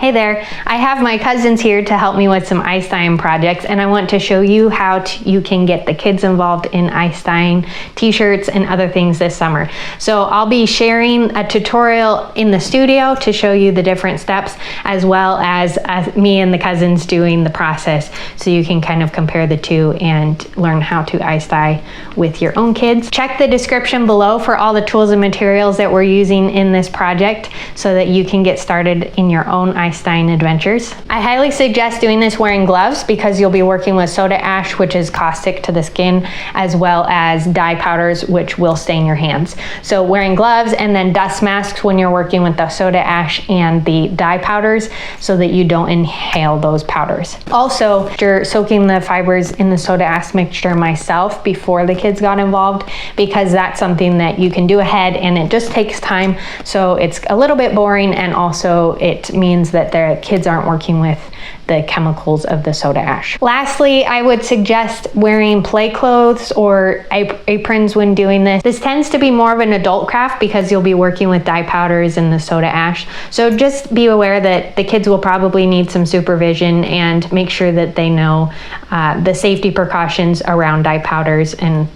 Hi there, I have my cousins here to help me with some ice dyeing projects, and I want to show you how you can get the kids involved in ice dyeing t-shirts and other things this summer. So I'll be sharing a tutorial in the studio to show you the different steps, as well as me and the cousins doing the process, so you can kind of compare the two and learn how to ice dye with your own kids. Check the description below for all the tools and materials that we're using in this project so that you can get started in your own ice dyeing adventures. I highly suggest doing this wearing gloves because you'll be working with soda ash, which is caustic to the skin, as well as dye powders, which will stain your hands. So wearing gloves and then dust masks when you're working with the soda ash and the dye powders so that you don't inhale those powders. Also, after soaking the fibers in the soda ash mixture myself before the kids got involved, because that's something that you can do ahead and it just takes time, so it's a little bit boring, and also it means that the kids aren't working with the chemicals of the soda ash. Lastly, I would suggest wearing play clothes or aprons when doing this. This tends to be more of an adult craft because you'll be working with dye powders and the soda ash. So just be aware that the kids will probably need some supervision, and make sure that they know the safety precautions around dye powders and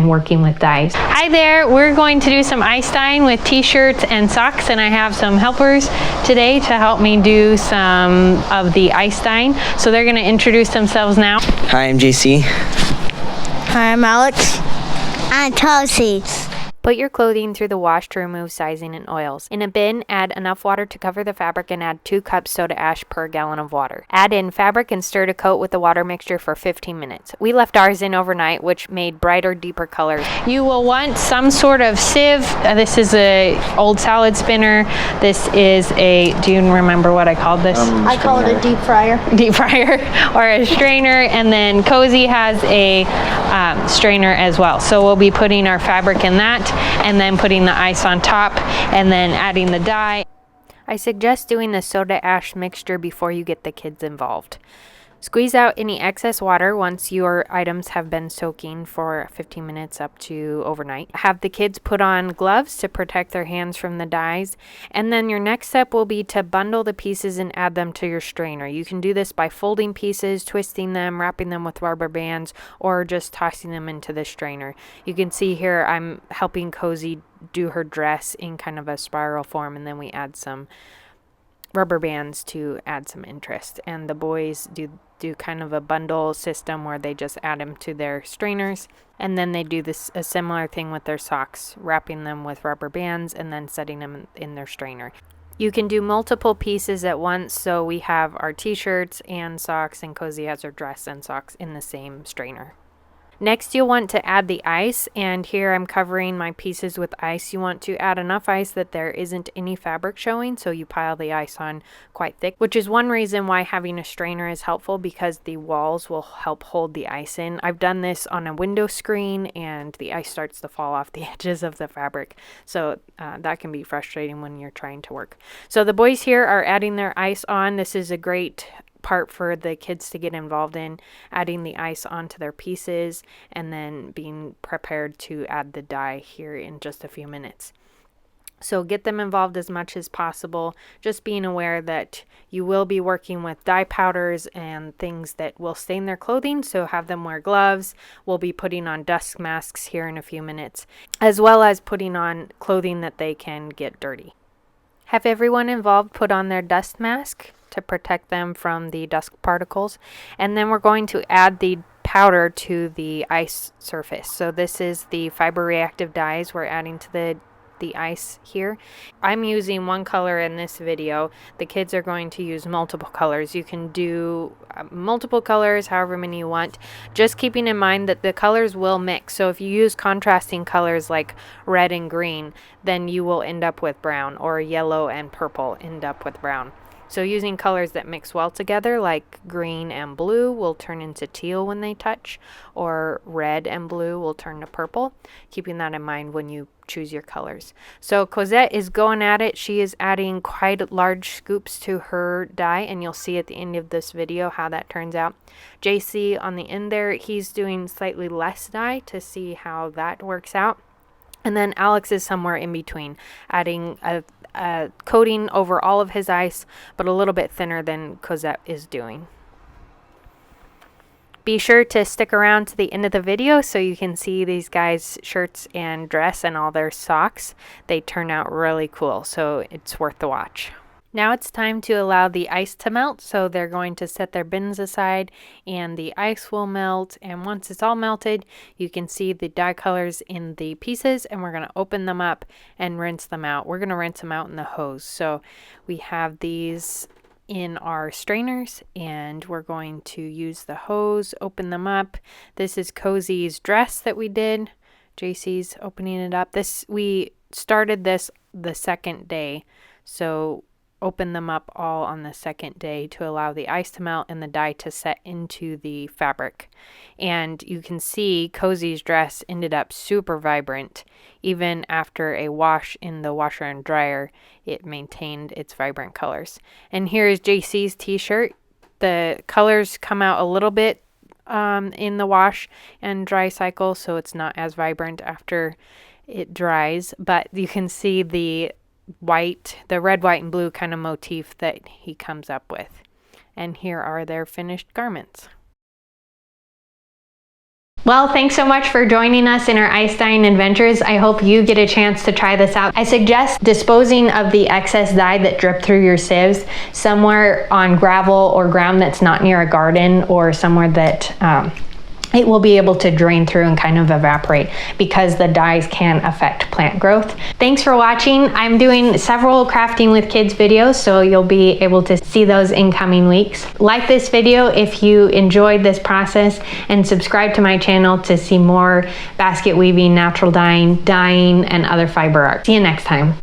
working with dyes. Hi there, we're going to do some ice dyeing with t-shirts and socks, and I have some helpers today to help me do some of the ice dyeing. So they're going to introduce themselves now. Hi, I'm JC. Hi, I'm Alex. I'm Chelsea. Put your clothing through the wash to remove sizing and oils. In a bin, add enough water to cover the fabric and add 2 cups soda ash per gallon of water. Add in fabric and stir to coat with the water mixture for 15 minutes. We left ours in overnight, which made brighter, deeper colors. You will want some sort of sieve. This is a old salad spinner. This is a, do you remember what I called this? I call it a deep fryer. Deep fryer or a strainer, and then Cozy has a strainer as well. So we'll be putting our fabric in that, and then putting the ice on top, and then adding the dye. I suggest doing the soda ash mixture before you get the kids involved. Squeeze out any excess water once your items have been soaking for 15 minutes up to overnight. Have the kids put on gloves to protect their hands from the dyes. And then your next step will be to bundle the pieces and add them to your strainer. You can do this by folding pieces, twisting them, wrapping them with rubber bands, or just tossing them into the strainer. You can see here I'm helping Cozy do her dress in kind of a spiral form, and then we add some rubber bands to add some interest. And the boys do kind of a bundle system where they just add them to their strainers, and then they do a similar thing with their socks, wrapping them with rubber bands and then setting them in their strainer. You can do multiple pieces at once, so we have our t-shirts and socks, and Cozy has her dress and socks in the same strainer. Next, you'll want to add the ice, and here I'm covering my pieces with ice. You want to add enough ice that there isn't any fabric showing, so you pile the ice on quite thick, which is one reason why having a strainer is helpful, because the walls will help hold the ice in. I've done this on a window screen, and the ice starts to fall off the edges of the fabric, so that can be frustrating when you're trying to work. So the boys here are adding their ice on. This is a great part for the kids to get involved in, adding the ice onto their pieces and then being prepared to add the dye here in just a few minutes. So get them involved as much as possible, just being aware that you will be working with dye powders and things that will stain their clothing, so have them wear gloves. We'll be putting on dust masks here in a few minutes, as well as putting on clothing that they can get dirty. Have everyone involved put on their dust mask to protect them from the dust particles, and then we're going to add the powder to the ice surface. So this is the fiber reactive dyes we're adding to the ice here. I'm using one color in this video. The kids are going to use multiple colors. You can do multiple colors, however many you want, just keeping in mind that the colors will mix. So if you use contrasting colors like red and green, then you will end up with brown, or yellow and purple end up with brown. So using colors that mix well together, like green and blue, will turn into teal when they touch, or red and blue will turn to purple. Keeping that in mind when you choose your colors. So Cosette is going at it. She is adding quite large scoops to her dye, and you'll see at the end of this video how that turns out. JC on the end there, he's doing slightly less dye to see how that works out. And then Alex is somewhere in between, adding a a coating over all of his ice, but a little bit thinner than Cosette is doing. Be sure to stick around to the end of the video so you can see these guys' shirts and dress and all their socks. They turn out really cool, so it's worth the watch. Now it's time to allow the ice to melt, so they're going to set their bins aside and the ice will melt, and once it's all melted you can see the dye colors in the pieces, and we're going to open them up and rinse them out. We're going to rinse them out in the hose. So we have these in our strainers and we're going to use the hose, open them up. This is Cozy's dress that we did. JC's opening it up. We started this the second day, so open them up all on the second day to allow the ice to melt and the dye to set into the fabric. And you can see Cozy's dress ended up super vibrant. Even after a wash in the washer and dryer, it maintained its vibrant colors. And here is JC's t-shirt. The colors come out a little bit in the wash and dry cycle, so it's not as vibrant after it dries, but you can see the red, white, and blue kind of motif that he comes up with. And here are their finished garments. Well, thanks so much for joining us in our ice dyeing adventures. I hope you get a chance to try this out. I suggest disposing of the excess dye that dripped through your sieves somewhere on gravel or ground that's not near a garden, or somewhere that it will be able to drain through and kind of evaporate, because the dyes can affect plant growth. Thanks for watching. I'm doing several Crafting with Kids videos, so you'll be able to see those in coming weeks. Like this video if you enjoyed this process, and subscribe to my channel to see more basket weaving, natural dyeing, and other fiber art. See you next time.